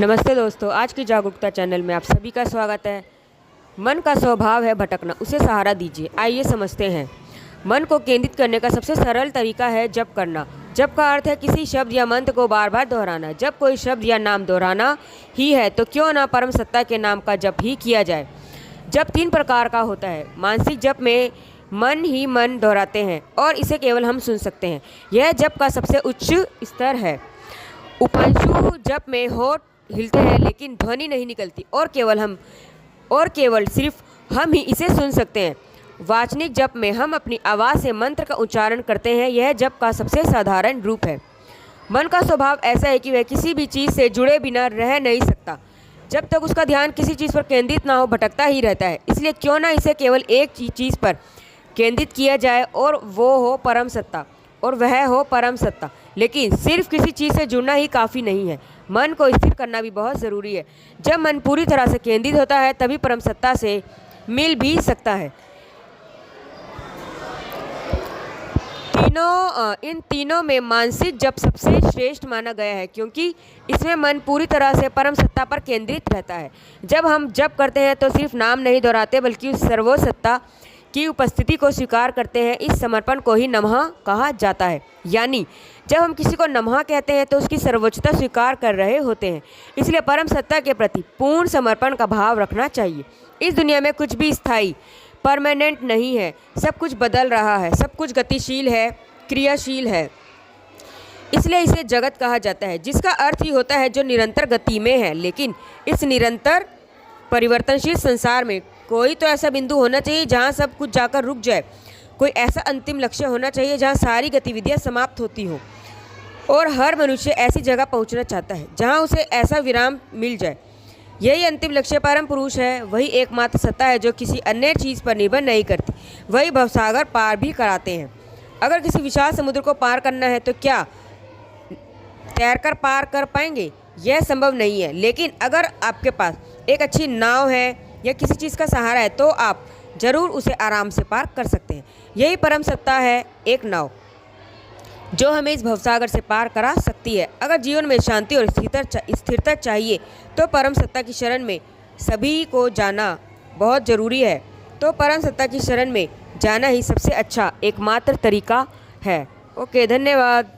नमस्ते दोस्तों, आज की जागरूकता चैनल में आप सभी का स्वागत है। मन का स्वभाव है भटकना, उसे सहारा दीजिए। आइए समझते हैं। मन को केंद्रित करने का सबसे सरल तरीका है जप करना। जप का अर्थ है किसी शब्द या मंत्र को बार बार दोहराना। जब कोई शब्द या नाम दोहराना ही है तो क्यों ना परम सत्ता के नाम का जप ही किया जाए। जप 3 प्रकार का होता है। मानसिक जप में मन ही मन दोहराते हैं और इसे केवल हम सुन सकते हैं। यह जप का सबसे उच्च स्तर है। उपांशु जप में होठ हिलते हैं लेकिन ध्वनि नहीं निकलती और केवल सिर्फ हम ही इसे सुन सकते हैं। वाचनिक जप में हम अपनी आवाज़ से मंत्र का उच्चारण करते हैं। यह जप का सबसे साधारण रूप है। मन का स्वभाव ऐसा है कि वह किसी भी चीज़ से जुड़े बिना रह नहीं सकता। जब तक उसका ध्यान किसी चीज़ पर केंद्रित ना हो भटकता ही रहता है। इसलिए क्यों ना इसे केवल एक चीज़ पर केंद्रित किया जाए और वो हो परम सत्ता और वह हो परम सत्ता। लेकिन सिर्फ किसी चीज़ से जुड़ना ही काफ़ी नहीं है, मन को स्थिर करना भी बहुत ज़रूरी है। जब मन पूरी तरह से केंद्रित होता है तभी परम सत्ता से मिल भी सकता है। इन तीनों में मानसिक जप सबसे श्रेष्ठ माना गया है क्योंकि इसमें मन पूरी तरह से परम सत्ता पर केंद्रित रहता है। जब हम जप करते हैं तो सिर्फ नाम नहीं दोहराते बल्कि उस सर्वसत्ता की उपस्थिति को स्वीकार करते हैं। इस समर्पण को ही नमः कहा जाता है। यानी जब हम किसी को नमः कहते हैं तो उसकी सर्वोच्चता स्वीकार कर रहे होते हैं। इसलिए परम सत्ता के प्रति पूर्ण समर्पण का भाव रखना चाहिए। इस दुनिया में कुछ भी स्थायी परमानेंट नहीं है। सब कुछ बदल रहा है, सब कुछ गतिशील है, क्रियाशील है। इसलिए इसे जगत कहा जाता है, जिसका अर्थ ही होता है जो निरंतर गति में है। लेकिन इस निरंतर परिवर्तनशील संसार में कोई तो ऐसा बिंदु होना चाहिए जहाँ सब कुछ जाकर रुक जाए। कोई ऐसा अंतिम लक्ष्य होना चाहिए जहाँ सारी गतिविधियाँ समाप्त होती हों और हर मनुष्य ऐसी जगह पहुँचना चाहता है जहाँ उसे ऐसा विराम मिल जाए। यही अंतिम लक्ष्य परम पुरुष है। वही एकमात्र सत्ता है जो किसी अन्य चीज़ पर निर्भर नहीं करती। वही भवसागर पार भी कराते हैं। अगर किसी विशाल समुद्र को पार करना है तो क्या तैरकर पार कर पाएंगे? यह संभव नहीं है। लेकिन अगर आपके पास एक अच्छी नाव है या किसी चीज़ का सहारा है तो आप जरूर उसे आराम से पार कर सकते हैं। यही परम सत्ता है, एक नाव जो हमें इस भवसागर से पार करा सकती है। अगर जीवन में शांति और स्थिरता चाहिए तो परम सत्ता की शरण में सभी को जाना बहुत ज़रूरी है। तो परम सत्ता की शरण में जाना ही सबसे अच्छा एकमात्र तरीका है। ओके, धन्यवाद।